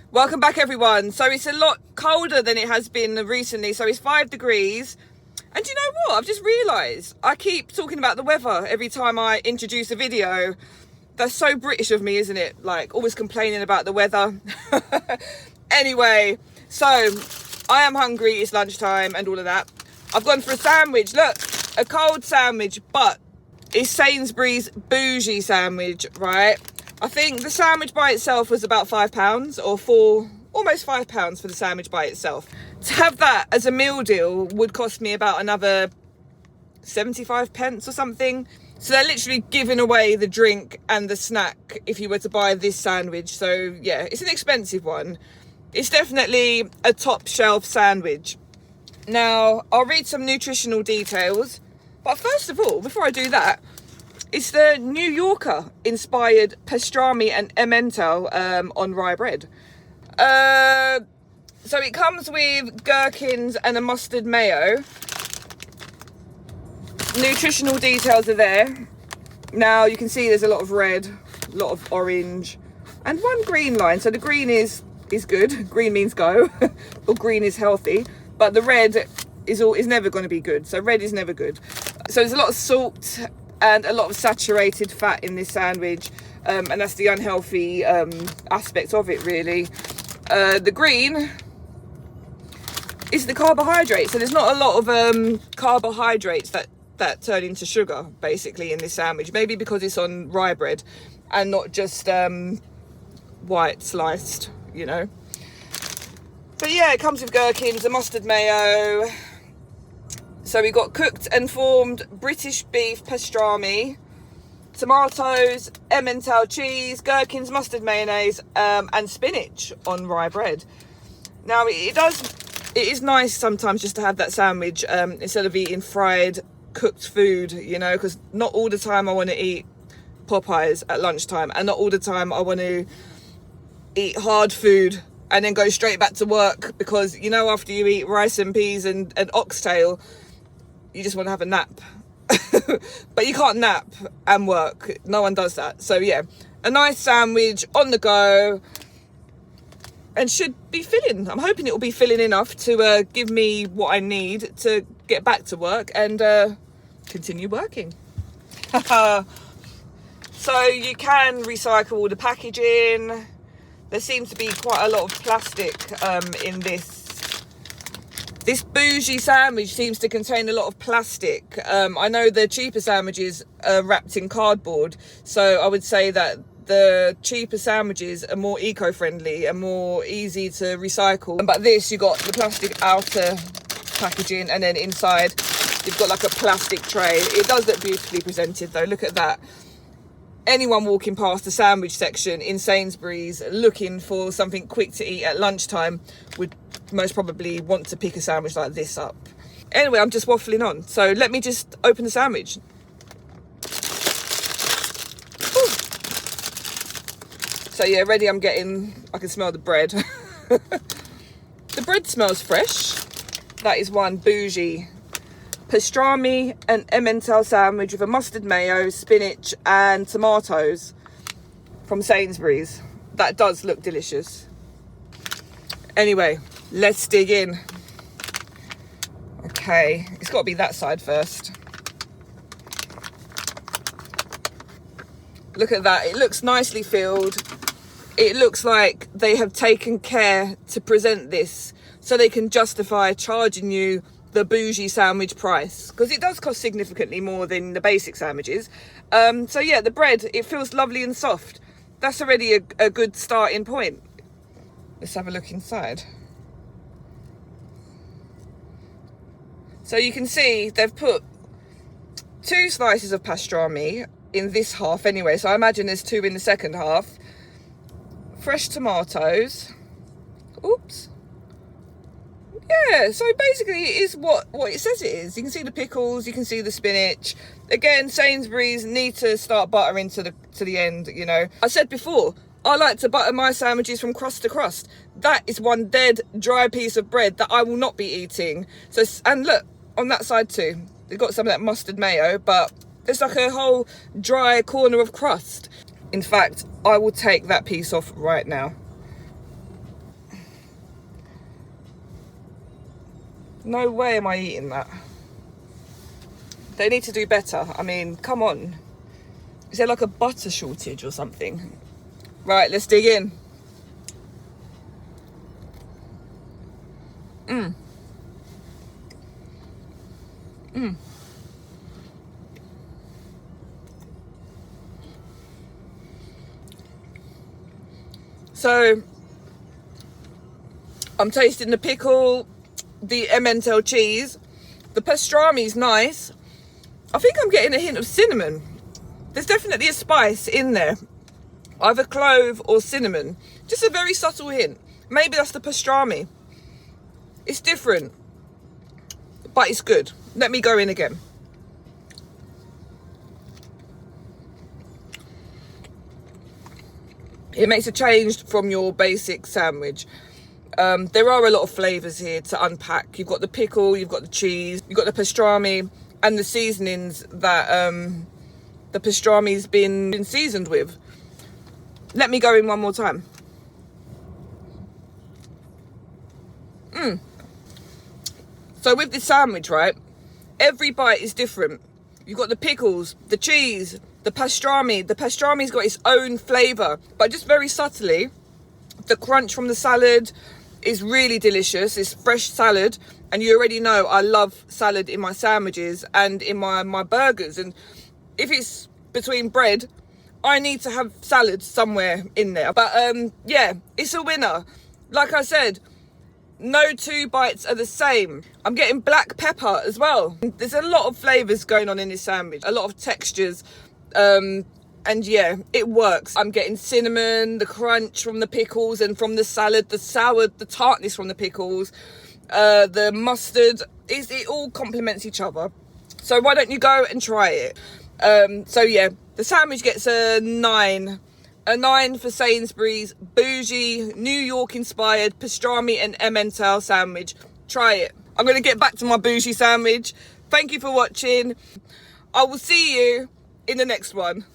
Welcome back, everyone. So it's a lot colder than it has been recently. So it's 5 degrees. And you know what? I've just realised I keep talking about the weather every time I introduce a video. That's so British of me, isn't it? Like, always complaining about the weather. Anyway, so I am hungry. It's lunchtime and all of that. I've gone for a sandwich. Look, a cold sandwich, but it's Sainsbury'S Boujee sandwich, right? I think the sandwich by itself was about £5 or almost £5 for the sandwich by itself. To have that as a meal deal would cost me about another 75 pence or something. So they're literally giving away the drink and the snack if you were to buy this sandwich. So yeah, it's an expensive one. It's definitely a top shelf sandwich. Now, I'll read some nutritional details. But first of all, before I do that, it's the New Yorker inspired pastrami and emmental on rye bread. So it comes with gherkins and a mustard mayo. Nutritional details are there. Now you can see there's a lot of red, a lot of orange, and one green line. So the green is good. Green means go, or green is healthy. But the red is never going to be good. So red is never good. So there's a lot of salt and a lot of saturated fat in this sandwich, and that's the unhealthy aspect of it, really. The green is the carbohydrate. So there's not a lot of carbohydrates that turn into sugar, basically, in this sandwich. Maybe because it's on rye bread and not just white sliced, you know. But yeah, it comes with gherkins, a mustard mayo. So we got cooked and formed British beef pastrami, tomatoes, emmental cheese, gherkins, mustard mayonnaise, and spinach on rye bread. Now it is nice sometimes just to have that sandwich instead of eating fried cooked food, you know, because not all the time I want to eat Popeyes at lunchtime, and not all the time I want to eat hard food and then go straight back to work, because, you know, after you eat rice and peas and oxtail, you just want to have a nap. But you can't nap and work. No one does that. So yeah, a nice sandwich on the go, and should be filling. I'm hoping it will be filling enough to give me what I need to get back to work and continue working. So you can recycle all the packaging. There seems to be quite a lot of plastic in this. This Boujee sandwich seems to contain a lot of plastic. I know the cheaper sandwiches are wrapped in cardboard, so I would say that the cheaper sandwiches are more eco-friendly and more easy to recycle. But this, you got the plastic outer packaging, and then inside you've got like a plastic tray. It does look beautifully presented though. Look at that. Anyone walking past the sandwich section in Sainsbury'S looking for something quick to eat at lunchtime would most probably want to pick a sandwich like this up. Anyway, I'm just waffling on. So let me just open the sandwich. Whew. So yeah, ready I can smell the bread. The bread smells fresh. That is one Boujee pastrami and emmental sandwich with a mustard mayo, spinach and tomatoes from Sainsbury'S. That does look delicious. Anyway, let's dig in. Okay, it's got to be that side first. Look at that. It looks nicely filled. It looks like they have taken care to present this so they can justify charging you the Boujee sandwich price, because it does cost significantly more than the basic sandwiches. So yeah, the bread, it feels lovely and soft. That's already a good starting point. Let's have a look inside. So you can see they've put 2 slices of pastrami in this half anyway, so I imagine there's 2 in the second half. Fresh tomatoes. Oops. Yeah, so basically it is what it says it is. You can see the pickles, you can see the spinach. Again, Sainsbury'S need to start buttering to the end, you know. I said before, I like to butter my sandwiches from crust to crust. That is one dead, dry piece of bread that I will not be eating. So, and look, on that side too, they've got some of that mustard mayo, but there's like a whole dry corner of crust. In fact, I will take that piece off right now. No way am I eating that. They need to do better. I mean, come on. Is there like a butter shortage or something? Right, let's dig in. So, I'm tasting the pickle, the Emmental cheese. The pastrami is nice. I think I'm getting a hint of cinnamon. There's definitely a spice in there. Either clove or cinnamon. Just a very subtle hint. Maybe that's the pastrami. It's different, but it's good. Let me go in again. It makes a change from your basic sandwich. There are a lot of flavours here to unpack. You've got the pickle, you've got the cheese, you've got the pastrami, and the seasonings that the pastrami's been seasoned with. Let me go in one more time. So with this sandwich, right, every bite is different. You've got the pickles, the cheese, the pastrami. The pastrami's got its own flavour, but just very subtly. The crunch from the salad is really delicious. It's fresh salad, and you already know I love salad in my sandwiches and in my burgers. And if it's between bread, I need to have salad somewhere in there. But yeah, it's a winner. Like I said, no two bites are the same. I'm getting black pepper as well. There's a lot of flavours going on in this sandwich, a lot of textures. And yeah, it works. I'm getting cinnamon, the crunch from the pickles and from the salad, the sour, the tartness from the pickles, the mustard. It all complements each other. So why don't you go and try it? So yeah, the sandwich gets a 9. A 9 for Sainsbury'S Boujee New York inspired pastrami and Emmental sandwich. Try it. I'm going to get back to my Boujee sandwich. Thank you for watching. I will see you in the next one.